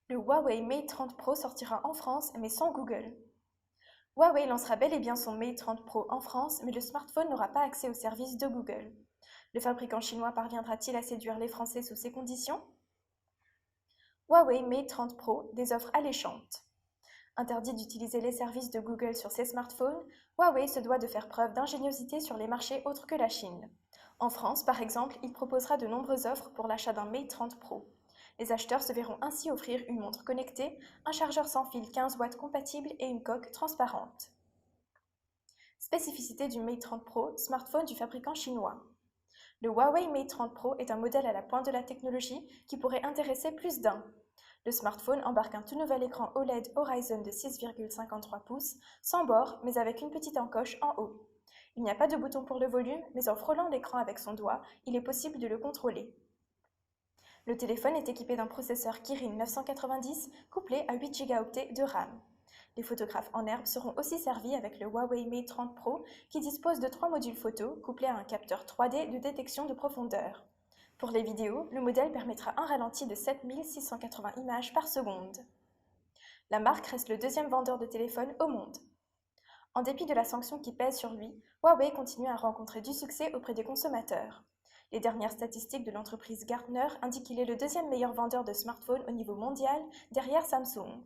Le Huawei Mate 30 Pro sortira en France, mais sans Google. Huawei lancera bel et bien son Mate 30 Pro en France, mais le smartphone n'aura pas accès aux services de Google. Le fabricant chinois parviendra-t-il à séduire les Français sous ces conditions? Huawei Mate 30 Pro, des offres alléchantes. Interdit d'utiliser les services de Google sur ses smartphones, Huawei se doit de faire preuve d'ingéniosité sur les marchés autres que la Chine. En France, par exemple, il proposera de nombreuses offres pour l'achat d'un Mate 30 Pro. Les acheteurs se verront ainsi offrir une montre connectée, un chargeur sans fil 15 watts compatible et une coque transparente. Spécificité du Mate 30 Pro, smartphone du fabricant chinois. Le Huawei Mate 30 Pro est un modèle à la pointe de la technologie qui pourrait intéresser plus d'un. Le smartphone embarque un tout nouvel écran OLED Horizon de 6,53 pouces, sans bord mais avec une petite encoche en haut. Il n'y a pas de bouton pour le volume, mais en frôlant l'écran avec son doigt, il est possible de le contrôler. Le téléphone est équipé d'un processeur Kirin 990 couplé à 8 Go de RAM. Les photographes en herbe seront aussi servis avec le Huawei Mate 30 Pro qui dispose de 3 modules photo couplés à un capteur 3D de détection de profondeur. Pour les vidéos, le modèle permettra un ralenti de 7680 images par seconde. La marque reste le deuxième vendeur de téléphones au monde. En dépit de la sanction qui pèse sur lui, Huawei continue à rencontrer du succès auprès des consommateurs. Les dernières statistiques de l'entreprise Gartner indiquent qu'il est le deuxième meilleur vendeur de smartphones au niveau mondial, derrière Samsung.